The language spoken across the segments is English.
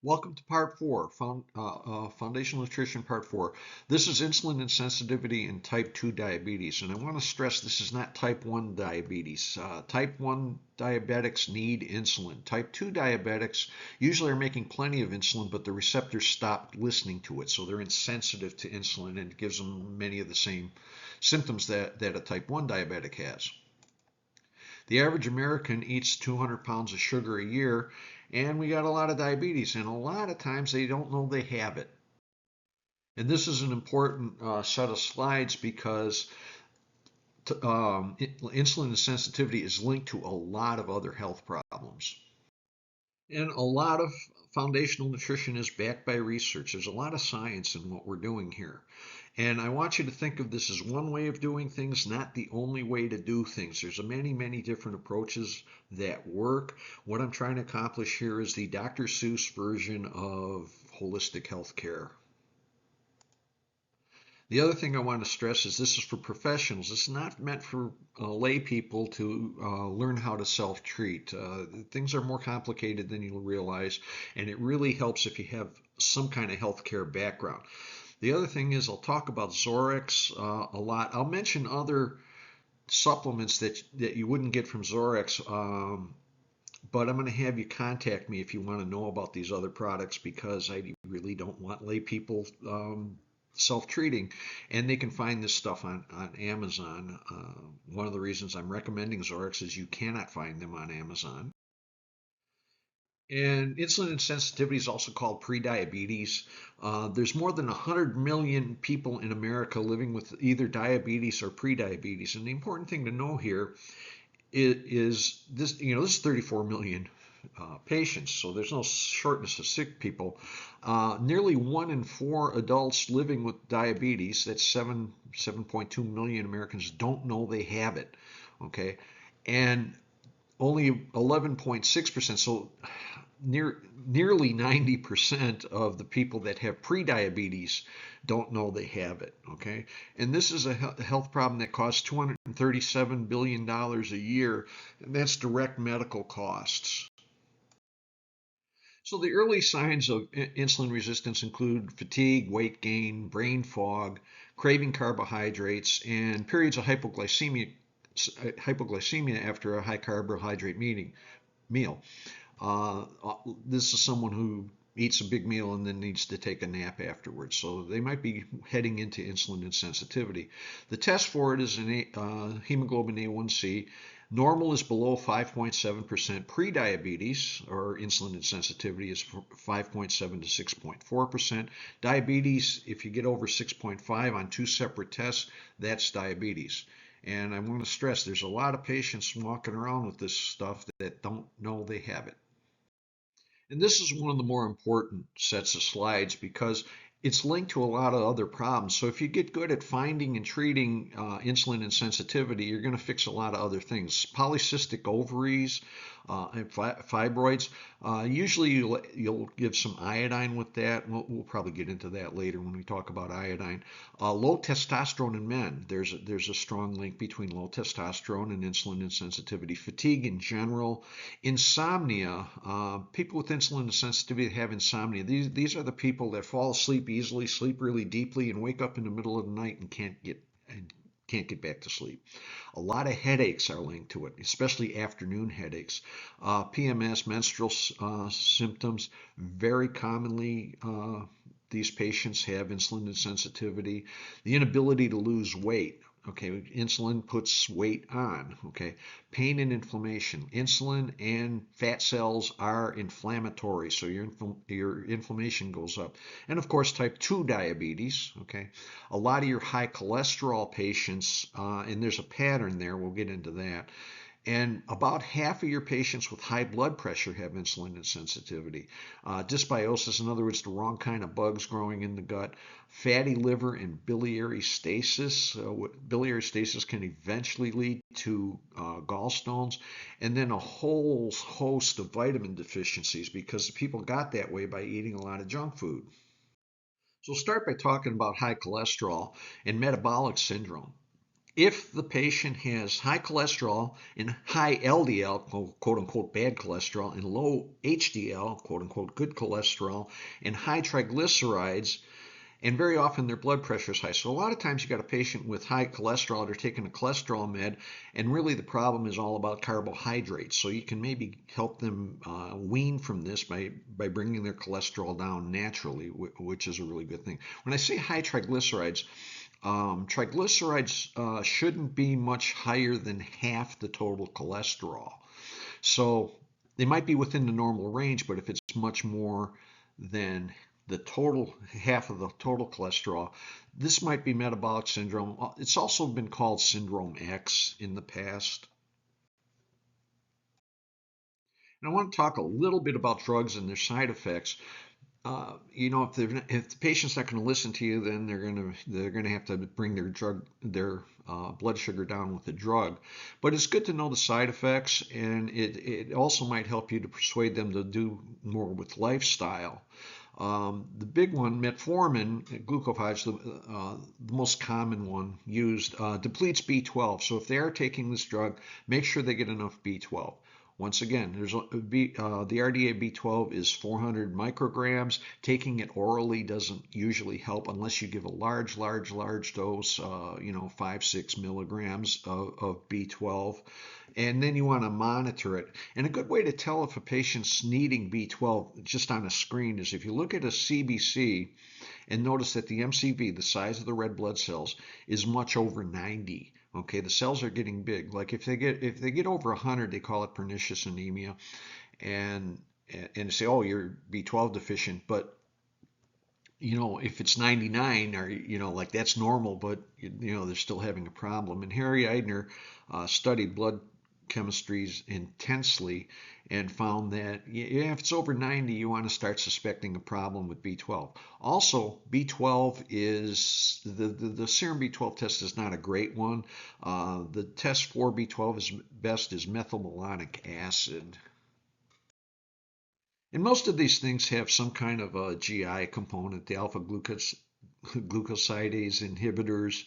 Welcome to part four, foundational nutrition part four. This is insulin insensitivity and type 2 diabetes. And I want to stress this is not type 1 diabetes. Type 1 diabetics need insulin. Type 2 diabetics usually are making plenty of insulin, but the receptors stopped listening to it. So they're insensitive to insulin and it gives them many of the same symptoms that a type 1 diabetic has. The average American eats 200 pounds of sugar a year, and we got a lot of diabetes, and a lot of times they don't know they have it. And this is an important set of slides because insulin insensitivity is linked to a lot of other health problems. And a lot of foundational nutrition is backed by research. There's a lot of science in what we're doing here. And I want you to think of this as one way of doing things, not the only way to do things. There's many, many different approaches that work. What I'm trying to accomplish here is the Dr. Seuss version of holistic health care. The other thing I want to stress is this is for professionals. It's not meant for lay people to learn how to self-treat. Things are more complicated than you'll realize, and it really helps if you have some kind of healthcare background. The other thing is I'll talk about Zorex a lot. I'll mention other supplements that you wouldn't get from Zorex, but I'm going to have you contact me if you want to know about these other products because I really don't want lay people self-treating, and they can find this stuff on Amazon. One of the reasons I'm recommending Zorex is you cannot find them on Amazon. And insulin insensitivity is also called prediabetes. There's more than 100 million people in America living with either diabetes or prediabetes. And the important thing to know here is this, this is 34 million patients, so there's no shortness of sick people. Nearly 1 in 4 adults living with diabetes, that's 7.2 million Americans, don't know they have it. Okay, and only 11.6%, so nearly 90% of the people that have prediabetes don't know they have it. Okay, and this is a health problem that costs $237 billion a year, and that's direct medical costs. So the early signs of insulin resistance include fatigue, weight gain, brain fog, craving carbohydrates, and periods of hypoglycemia after a high carbohydrate meal. This is someone who eats a big meal and then needs to take a nap afterwards. So they might be heading into insulin insensitivity. The test for it is hemoglobin A1C. Normal is below 5.7%. Prediabetes or insulin insensitivity is 5.7 to 6.4%. Diabetes, if you get over 6.5 on 2 separate tests, that's diabetes. And I want to stress there's a lot of patients walking around with this stuff that don't know they have it. And this is one of the more important sets of slides because it's linked to a lot of other problems. So if you get good at finding and treating insulin insensitivity, you're going to fix a lot of other things. Polycystic ovaries and fibroids, usually you'll give some iodine with that. We'll probably get into that later when we talk about iodine. Low testosterone in men, there's a strong link between low testosterone and insulin insensitivity. Fatigue in general. Insomnia, people with insulin insensitivity have insomnia. These are the people that fall asleep easily, sleep really deeply, and wake up in the middle of the night and can't get back to sleep. A lot of headaches are linked to it, especially afternoon headaches. PMS, menstrual symptoms, very commonly these patients have insulin insensitivity. The inability to lose weight. Okay, insulin puts weight on. Okay, pain and inflammation. Insulin and fat cells are inflammatory, so your inflammation goes up. And of course, type 2 diabetes. Okay, a lot of your high cholesterol patients, and there's a pattern there. We'll get into that. And about half of your patients with high blood pressure have insulin insensitivity. Dysbiosis, in other words, the wrong kind of bugs growing in the gut. Fatty liver and biliary stasis. Biliary stasis can eventually lead to gallstones. And then a whole host of vitamin deficiencies because people got that way by eating a lot of junk food. So we'll start by talking about high cholesterol and metabolic syndrome. If the patient has high cholesterol and high LDL, quote unquote bad cholesterol, and low HDL, quote unquote good cholesterol, and high triglycerides, and very often their blood pressure is high. So a lot of times you got a patient with high cholesterol, they're taking a cholesterol med, and really the problem is all about carbohydrates. So you can maybe help them wean from this by bringing their cholesterol down naturally, which is a really good thing. When I say high triglycerides, triglycerides shouldn't be much higher than half the total cholesterol. So they might be within the normal range, but if it's much more than the total half of the total cholesterol, this might be metabolic syndrome. It's also been called syndrome X in the past. And I want to talk a little bit about drugs and their side effects. If the patient's not going to listen to you, then they're going to have to bring their blood sugar down with the drug. But it's good to know the side effects, and it also might help you to persuade them to do more with lifestyle. The big one, metformin, glucophage, the most common one used, depletes B12. So if they are taking this drug, make sure they get enough B12. Once again, the RDA B12 is 400 micrograms. Taking it orally doesn't usually help unless you give a large dose, 5-6 milligrams of B12. And then you want to monitor it. And a good way to tell if a patient's needing B12 just on a screen is if you look at a CBC and notice that the MCV, the size of the red blood cells, is much over 90. Okay, the cells are getting big. Like if they get over 100, they call it pernicious anemia, and say, oh, you're B12 deficient. But if it's 99, or like that's normal, but they're still having a problem. And Harry Eidner studied blood chemistries intensely and found that if it's over 90, you want to start suspecting a problem with B12. Also, B12 is the serum B12 test is not a great one. The test for B12 is best is methylmalonic acid. And most of these things have some kind of a GI component, the alpha glucosidase inhibitors.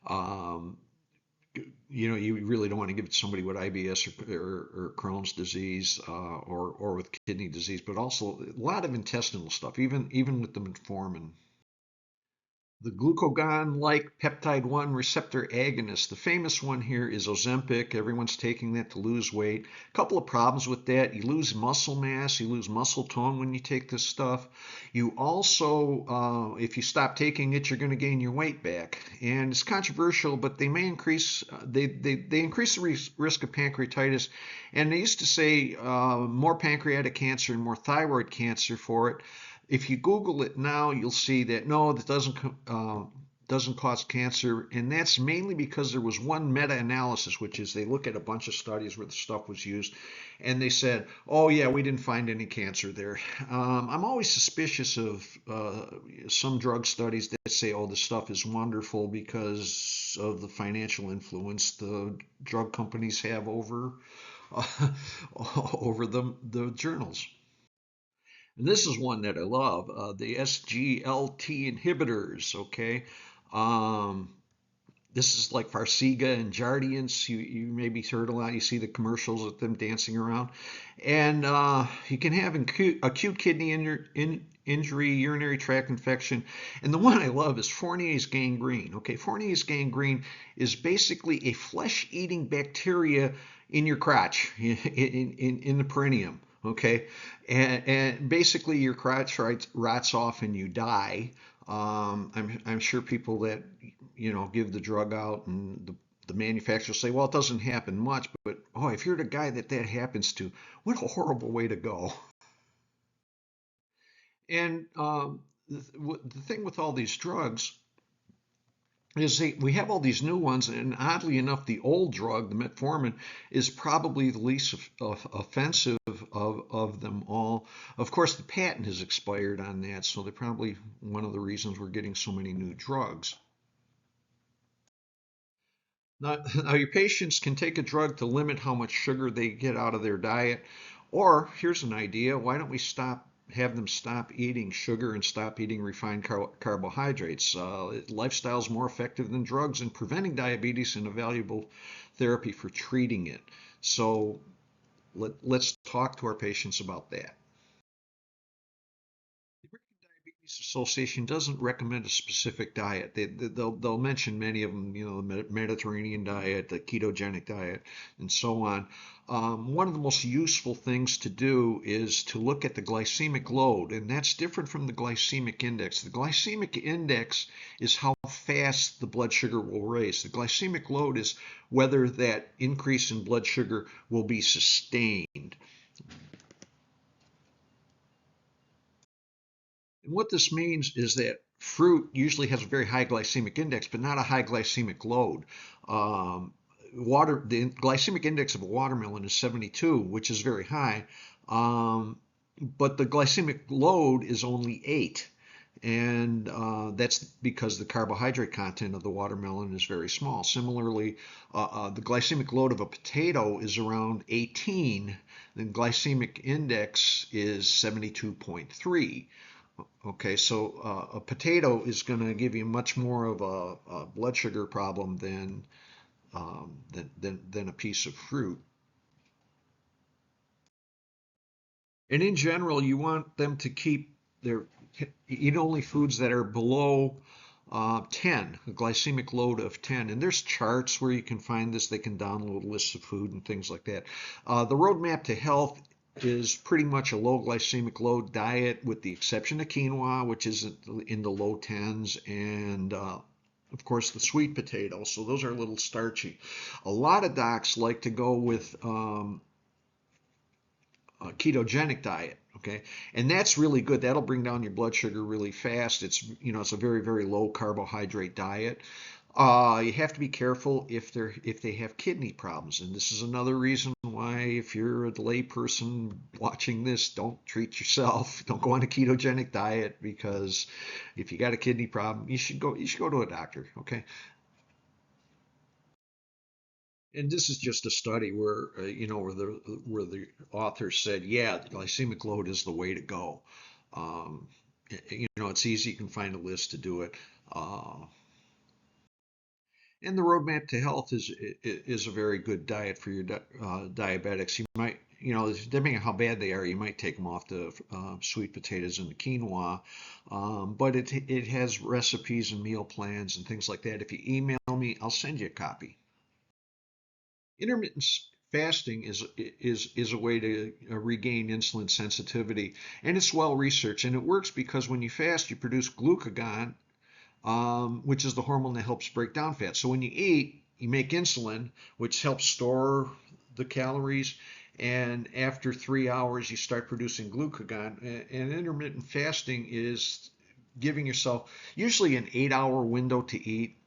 Um, you really don't want to give it to somebody with IBS or Crohn's disease or with kidney disease, but also a lot of intestinal stuff, even with the metformin. The glucagon-like peptide 1 receptor agonist. The famous one here is Ozempic. Everyone's taking that to lose weight. A couple of problems with that. You lose muscle mass, you lose muscle tone when you take this stuff. You also, if you stop taking it, you're going to gain your weight back. And it's controversial, but they may increase, they increase the risk of pancreatitis. And they used to say more pancreatic cancer and more thyroid cancer for it. If you Google it now, you'll see that no, that doesn't cause cancer, and that's mainly because there was one meta-analysis, which is they look at a bunch of studies where the stuff was used, and they said, oh yeah, we didn't find any cancer there. I'm always suspicious of some drug studies that say, oh, the stuff is wonderful because of the financial influence the drug companies have over over the journals. And this is one that I love, the SGLT inhibitors, okay? Um, this is like Farxiga and Jardiance. You maybe heard a lot. You see the commercials with them dancing around. And you can have acute kidney injury, urinary tract infection. And the one I love is Fournier's gangrene. Okay, Fournier's gangrene is basically a flesh-eating bacteria in your crotch, in the perineum. Okay, and basically your crotch rots off and you die. I'm sure people that give the drug out and the manufacturers say, well, it doesn't happen much, but oh, if you're the guy that happens to, what a horrible way to go. And the thing with all these drugs is we have all these new ones, and oddly enough, the old drug, the metformin, is probably the least offensive of them all. Of course, the patent has expired on that, so they're probably one of the reasons we're getting so many new drugs. Now, your patients can take a drug to limit how much sugar they get out of their diet, or here's an idea: why don't we stop have them stop eating sugar and stop eating refined carbohydrates. Lifestyle is more effective than drugs in preventing diabetes and a valuable therapy for treating it. So let's talk to our patients about that. The American Diabetes Association doesn't recommend a specific diet. They'll mention many of them, the Mediterranean diet, the ketogenic diet, and so on. One of the most useful things to do is to look at the glycemic load, and that's different from the glycemic index. The glycemic index is how fast the blood sugar will raise. The glycemic load is whether that increase in blood sugar will be sustained. And what this means is that fruit usually has a very high glycemic index, but not a high glycemic load. Um, the glycemic index of a watermelon is 72, which is very high, but the glycemic load is only 8. And that's because the carbohydrate content of the watermelon is very small. Similarly, the glycemic load of a potato is around 18, and glycemic index is 72.3. Okay, so a potato is going to give you much more of a blood sugar problem than a piece of fruit. And in general, you want them to keep their eat only foods that are below 10, a glycemic load of 10. And there's charts where you can find this. They can download lists of food and things like that. The roadmap to health is pretty much a low glycemic load diet, with the exception of quinoa, which is in the low 10s, and of course the sweet potato. So those are a little starchy. A lot of docs like to go with a ketogenic diet. Okay, and that's really good. That'll bring down your blood sugar really fast. It's a very, very low carbohydrate diet. You have to be careful if they have kidney problems, and this is another reason why, if you're a lay person watching this, don't treat yourself. Don't go on a ketogenic diet, because if you got a kidney problem, you should go to a doctor. Okay. And this is just a study where where the author said, yeah, glycemic load is the way to go. Um, it's easy. You can find a list to do it. Uh, and the roadmap to health is a very good diet for your diabetics. You might, depending on how bad they are, you might take them off the sweet potatoes and the quinoa. But it has recipes and meal plans and things like that. If you email me, I'll send you a copy. Intermittent fasting is a way to regain insulin sensitivity, and it's well researched, and it works because when you fast, you produce glucagon, which is the hormone that helps break down fat. So when you eat, you make insulin, which helps store the calories, and after 3 hours, you start producing glucagon. And intermittent fasting is giving yourself usually an 8-hour window to eat.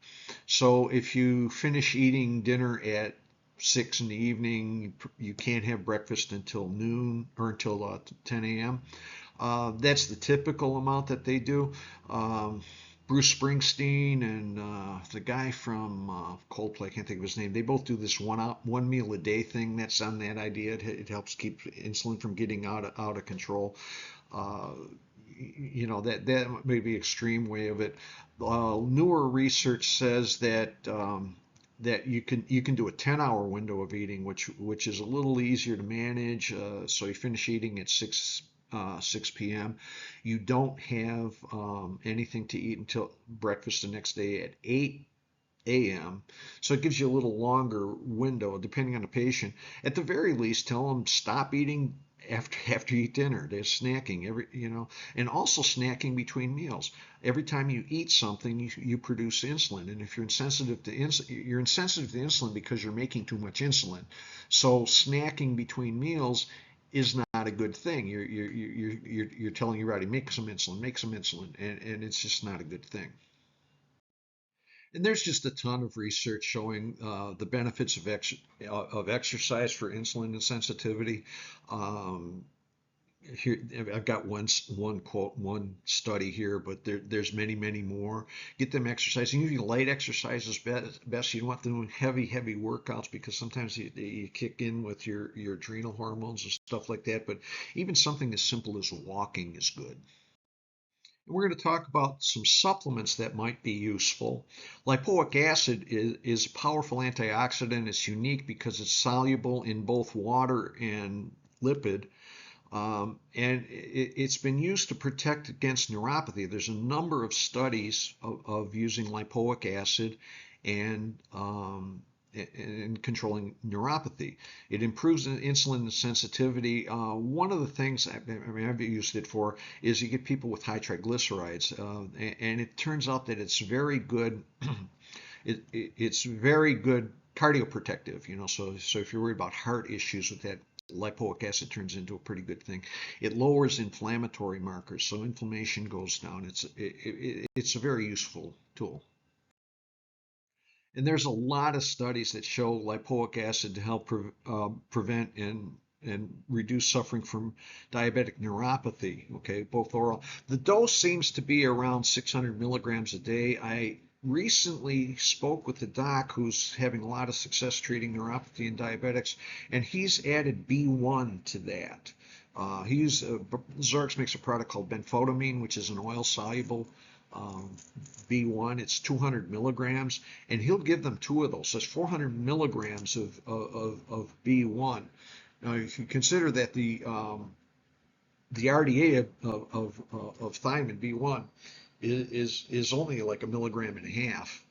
So if you finish eating dinner at 6 in the evening, you can't have breakfast until noon or until 10 a.m. That's the typical amount that they do. Bruce Springsteen and the guy from Coldplay, I can't think of his name. They both do this one meal a day thing. That's on that idea. It helps keep insulin from getting out of control. Uh, that may be extreme way of it. Newer research says that you can do a 10-hour window of eating, which is a little easier to manage. So you finish eating at 6 p.m. You don't have anything to eat until breakfast the next day at 8 a.m. So it gives you a little longer window, depending on the patient. At the very least, tell them stop eating after you eat dinner. They're snacking and also snacking between meals. Every time you eat something, you produce insulin, and if you're insensitive to insulin because you're making too much insulin. So snacking between meals is not a good thing. You're telling your body, make some insulin, and it's just not a good thing. And there's just a ton of research showing the benefits of exercise for insulin insensitivity. Um, here I've got one quote, one study here, but there's many more. Get them exercising. Usually light exercise is best. You don't want them doing heavy workouts because sometimes you kick in with your adrenal hormones and stuff like that. But even something as simple as walking is good. And we're going to talk about some supplements that might be useful. Lipoic acid is a powerful antioxidant. It's unique because it's soluble in both water and lipid. And it's been used to protect against neuropathy. There's a number of studies of using lipoic acid and in controlling neuropathy. It improves insulin sensitivity. One of the things I've used it for is you get people with high triglycerides, and it turns out that it's very good. It's very good cardioprotective. So if you're worried about heart issues with that, lipoic acid turns into a pretty good thing. It lowers inflammatory markers, so inflammation goes down. It's a very useful tool. And there's a lot of studies that show lipoic acid to help prevent and reduce suffering from diabetic neuropathy. Okay, both oral. The dose seems to be around 600 milligrams a day. I recently spoke with a doc who's having a lot of success treating neuropathy in diabetics, and he's added B1 to that. Xorx makes a product called benfotiamine, which is an oil-soluble um, B1. It's 200 milligrams, and he'll give them two of those. So that's 400 milligrams of B1. Now, if you consider that the RDA of thiamine B1 is only like a milligram and a half.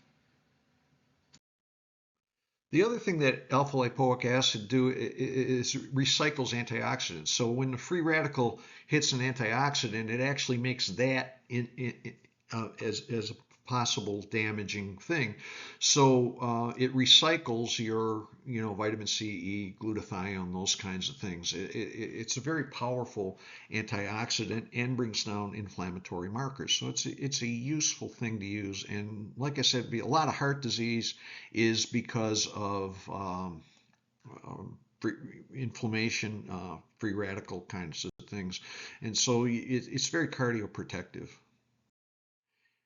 The other thing that alpha lipoic acid do is recycles antioxidants. So when the free radical hits an antioxidant, it actually makes that as a possible damaging thing. So it recycles your, vitamin C, E, glutathione, those kinds of things. It's a very powerful antioxidant and brings down inflammatory markers. So it's a useful thing to use. And like I said, a lot of heart disease is because of free, inflammation, free radical kinds of things. And so it's very cardioprotective.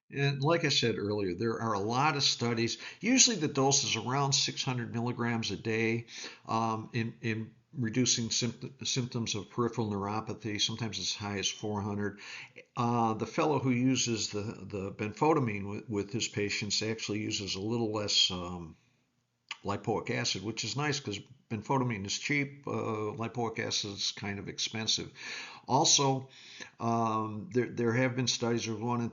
And like I said earlier, there are a lot of studies. Usually the dose is around 600 milligrams a day in reducing symptoms of peripheral neuropathy, sometimes as high as 400. The fellow who uses the benfotiamine with his patients actually uses a little less lipoic acid, which is nice because benfotiamine is cheap. Lipoic acid is kind of expensive. Also, there have been studies. There was one in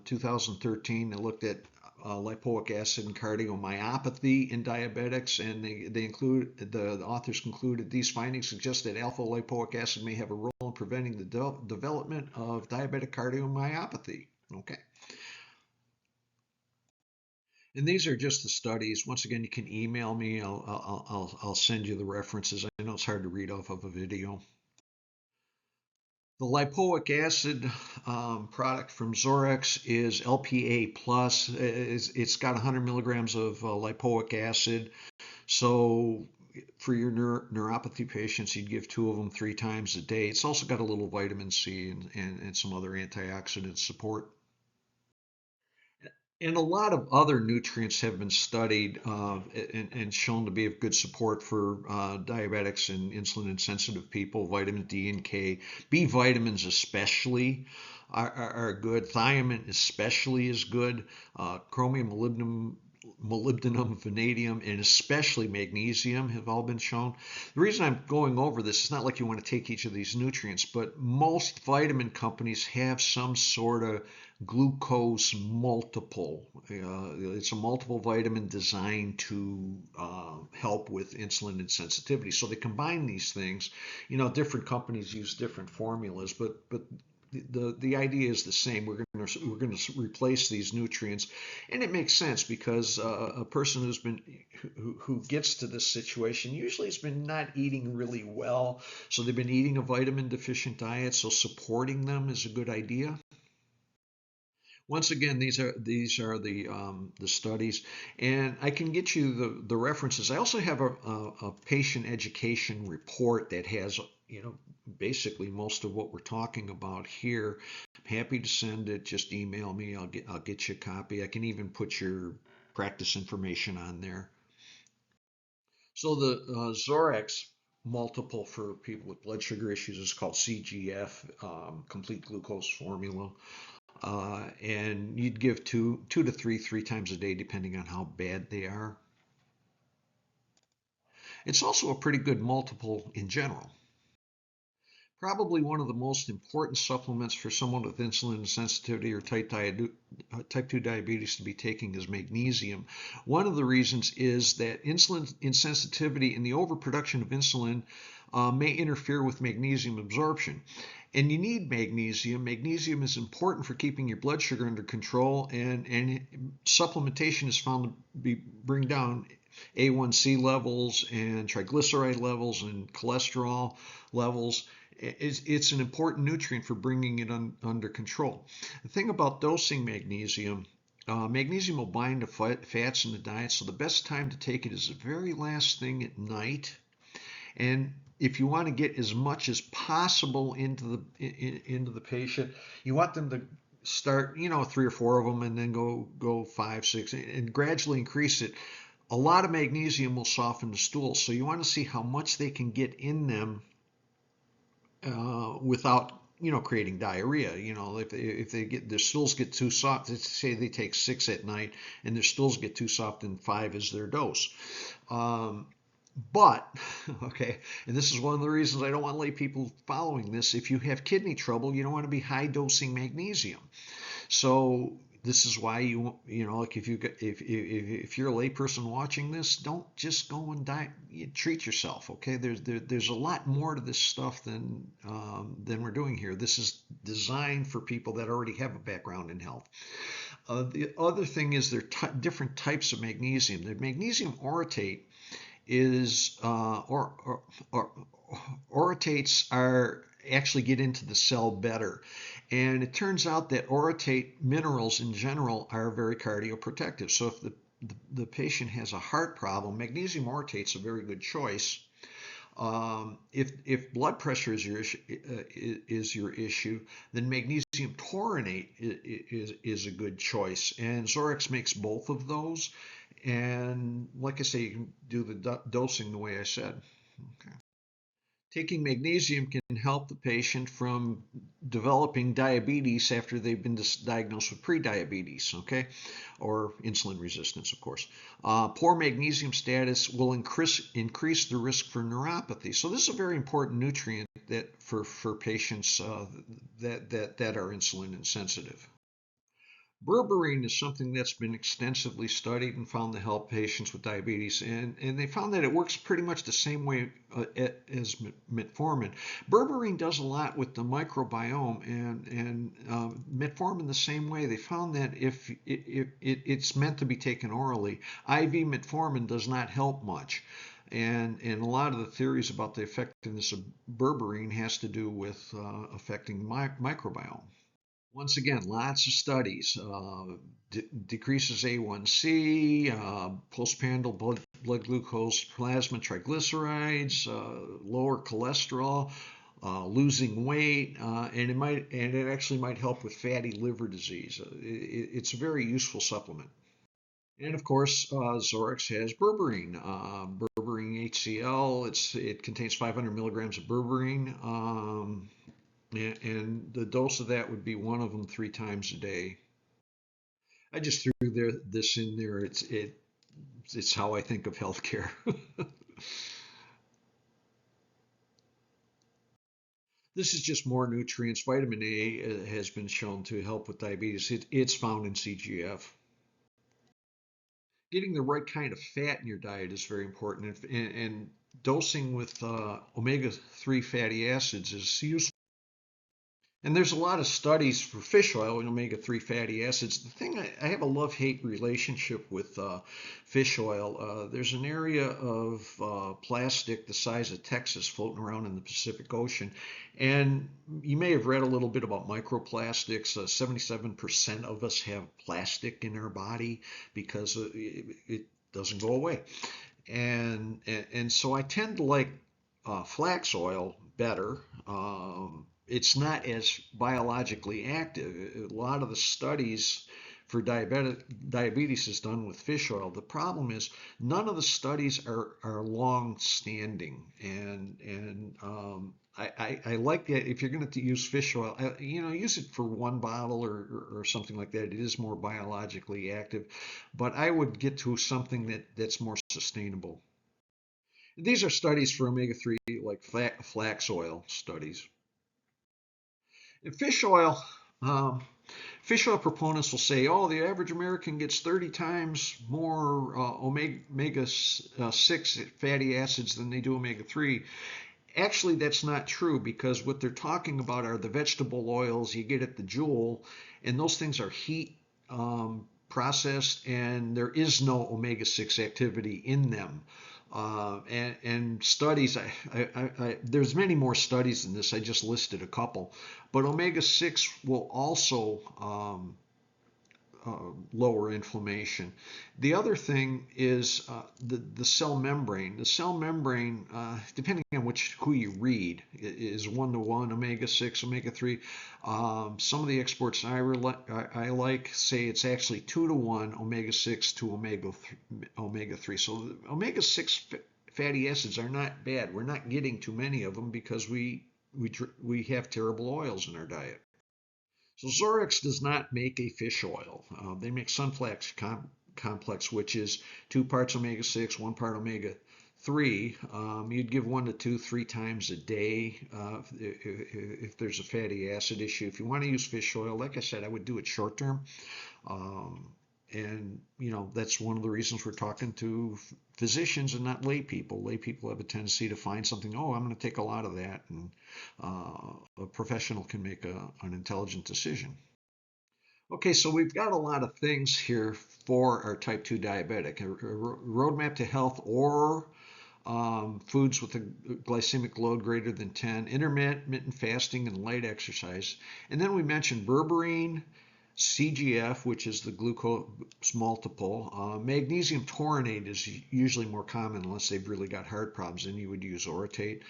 2013 that looked at lipoic acid and cardiomyopathy in diabetics, and the authors concluded these findings suggest that alpha lipoic acid may have a role in preventing the development of diabetic cardiomyopathy. Okay. And these are just the studies. Once again, you can email me. I'll send you the references. I know it's hard to read off of a video. The lipoic acid product from Zorex is LPA plus. It's got 100 milligrams of lipoic acid. So for your neuropathy patients, you'd give two of them 3 times a day. It's also got a little vitamin C and some other antioxidant support. And a lot of other nutrients have been studied and shown to be of good support for diabetics and insulin insensitive people. Vitamin D and K, B vitamins especially are good. Thiamine especially is good. Chromium, molybdenum, vanadium, and especially magnesium have all been shown. The reason I'm going over this is not like you want to take each of these nutrients, but most vitamin companies have some sort of glucose multiple. It's a multiple vitamin designed to help with insulin insensitivity. So they combine these things. Different companies use different formulas, but the idea is the same. We're going to replace these nutrients, and it makes sense because a person who gets to this situation usually has been not eating really well, so they've been eating a vitamin deficient diet. So supporting them is a good idea. Once again, these are the studies, and I can get you the references. I also have a patient education report that has basically most of what we're talking about here. I'm happy to send it. Just email me. I'll get you a copy. I can even put your practice information on there. So the Zorex multiple for people with blood sugar issues is called CGF, complete glucose formula. And you'd give two to three times a day, depending on how bad they are. It's also a pretty good multiple in general. Probably one of the most important supplements for someone with insulin sensitivity or type 2 diabetes to be taking is magnesium. One of the reasons is that insulin insensitivity and the overproduction of insulin may interfere with magnesium absorption. And you need magnesium. Magnesium is important for keeping your blood sugar under control, and supplementation is found to bring down A1C levels and triglyceride levels and cholesterol levels. It's an important nutrient for bringing it under control. The thing about dosing magnesium, magnesium will bind to fats in the diet, so the best time to take it is the very last thing at night. And if you want to get as much as possible into the patient, you want them to start, three or four of them, and then go five, six, and gradually increase it. A lot of magnesium will soften the stool, so you want to see how much they can get in them without creating diarrhea. If they get their stools get too soft, let's say they take six at night and their stools get too soft, and five is their dose. But okay, and this is one of the reasons I don't want to lay people following this. If you have kidney trouble, you don't want to be high dosing magnesium. So this is why like if you're a layperson watching this, don't just go and treat yourself. Okay, there's a lot more to this stuff than we're doing here. This is designed for people that already have a background in health. The other thing is there are different types of magnesium. The magnesium orotate is orotates are actually get into the cell better. And it turns out that orotate minerals in general are very cardioprotective. So if the patient has a heart problem, magnesium orotate is a very good choice. If blood pressure is your issue, then magnesium tauronate is a good choice. And Zorex makes both of those. And like I say, you can do the dosing the way I said. Okay. Taking magnesium can help the patient from developing diabetes after they've been diagnosed with prediabetes, okay, or insulin resistance, of course. Poor magnesium status will increase the risk for neuropathy. So this is a very important nutrient that for patients that are insulin insensitive. Berberine is something that's been extensively studied and found to help patients with diabetes, and they found that it works pretty much the same way as metformin. Berberine does a lot with the microbiome, and metformin the same way. They found that if it's meant to be taken orally, IV metformin does not help much. And a lot of the theories about the effectiveness of berberine has to do with affecting microbiome. Once again, lots of studies. Decreases A1C, postprandial blood glucose, plasma triglycerides, lower cholesterol, losing weight, and it actually might help with fatty liver disease. It's a very useful supplement. And of course, Zorex has berberine, berberine HCl. It contains 500 milligrams of berberine. And the dose of that would be one of them three times a day. I just threw this in there. It's how I think of healthcare. This is just more nutrients. Vitamin A has been shown to help with diabetes. It's found in CGF. Getting the right kind of fat in your diet is very important, and dosing with omega-3 fatty acids is useful. And there's a lot of studies for fish oil and omega-3 fatty acids. The thing I have a love-hate relationship with fish oil. There's an area of plastic the size of Texas floating around in the Pacific Ocean. And you may have read a little bit about microplastics. 77% of us have plastic in our body because it doesn't go away. And so I tend to like flax oil better. It's not as biologically active. A lot of the studies for diabetes is done with fish oil. The problem is none of the studies are long standing, and I like that if you're going to use fish oil, use it for one bottle or something like that. It is more biologically active, but I would get to something that's more sustainable. These are studies for omega-3, like flax oil studies. In um, fish oil proponents will say, oh, the average American gets 30 times more omega-6 fatty acids than they do omega-3. Actually, that's not true because what they're talking about are the vegetable oils you get at the Jewel, and those things are heat processed, and there is no omega-6 activity in them. And studies, there's many more studies than this. I just listed a couple, but omega-6 will also lower inflammation. The other thing is the cell membrane. The cell membrane, depending on who you read, is 1-to-1 omega-6, omega-3. Some of the experts I like say it's actually 2-to-1 omega-6 to omega-3. So omega-6 fatty acids are not bad. We're not getting too many of them because we have terrible oils in our diet. So Zorex does not make a fish oil. They make Sunflax complex, which is 2 parts omega-6, 1 part omega-3. You'd give 1 to 2, 3 times a day if there's a fatty acid issue. If you want to use fish oil, like I said, I would do it short term. Um, and that's one of the reasons we're talking to physicians and not lay people. Lay people have a tendency to find something, oh, I'm going to take a lot of that, and a professional can make an intelligent decision. Okay, so we've got a lot of things here for our type 2 diabetic. A roadmap to health, or foods with a glycemic load greater than 10, intermittent fasting, and light exercise. And then we mentioned berberine, CGF, which is the glucose multiple. Magnesium tauronate is usually more common unless they've really got heart problems, and you would use orotate.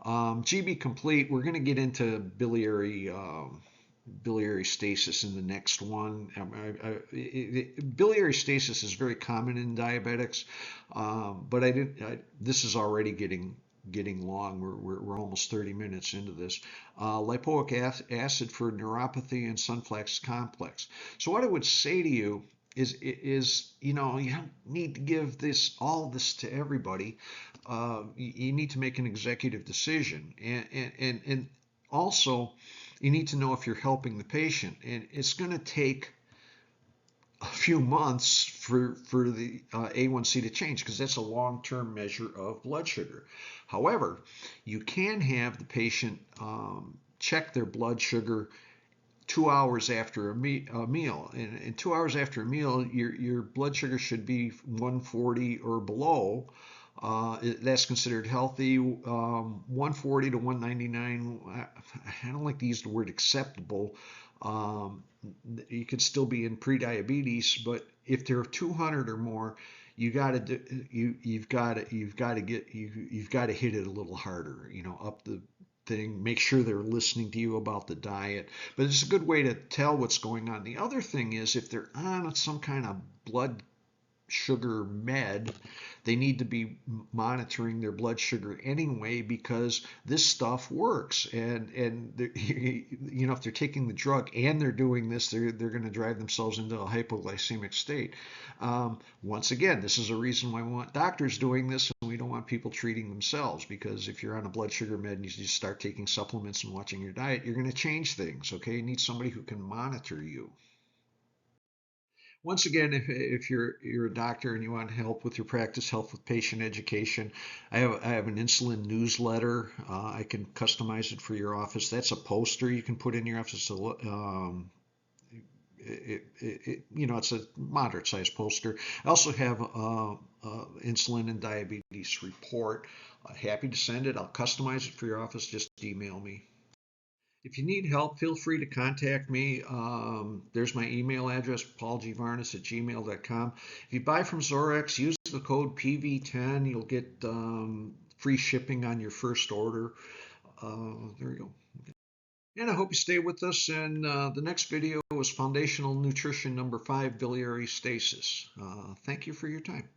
GB complete, we're going to get into biliary stasis in the next one. Biliary stasis is very common in diabetics, but this is already getting long. We're almost 30 minutes into this. Lipoic acid for neuropathy and Sunflax complex. So what I would say to you is you don't need to give all this to everybody. You need to make an executive decision, and also you need to know if you're helping the patient, and it's going to take a few months for the A1C to change because that's a long-term measure of blood sugar. However, you can have the patient check their blood sugar 2 hours after a meal, and 2 hours after a meal, your blood sugar should be 140 or below. That's considered healthy. 140 to 199. I don't like to use the word acceptable. Um, you could still be in prediabetes, but if they're 200 or more, you've got to hit it a little harder. Up the thing. Make sure they're listening to you about the diet. But it's a good way to tell what's going on. The other thing is if they're on some kind of blood sugar med, they need to be monitoring their blood sugar anyway because this stuff works. And if they're taking the drug and they're doing this, they're going to drive themselves into a hypoglycemic state. Once again, this is a reason why we want doctors doing this, and we don't want people treating themselves, because if you're on a blood sugar med and you just start taking supplements and watching your diet, you're going to change things. Okay, you need somebody who can monitor you. Once again, if you're a doctor and you want help with your practice, help with patient education, I have an insulin newsletter. I can customize it for your office. That's a poster you can put in your office. It's a moderate sized poster. I also have insulin and diabetes report. Happy to send it. I'll customize it for your office. Just email me. If you need help, feel free to contact me. There's my email address, paulgvarnes@gmail.com. If you buy from Zorex, use the code PV10. You'll get free shipping on your first order. There you go. And I hope you stay with us. And the next video is Foundational Nutrition number 5, biliary stasis. Thank you for your time.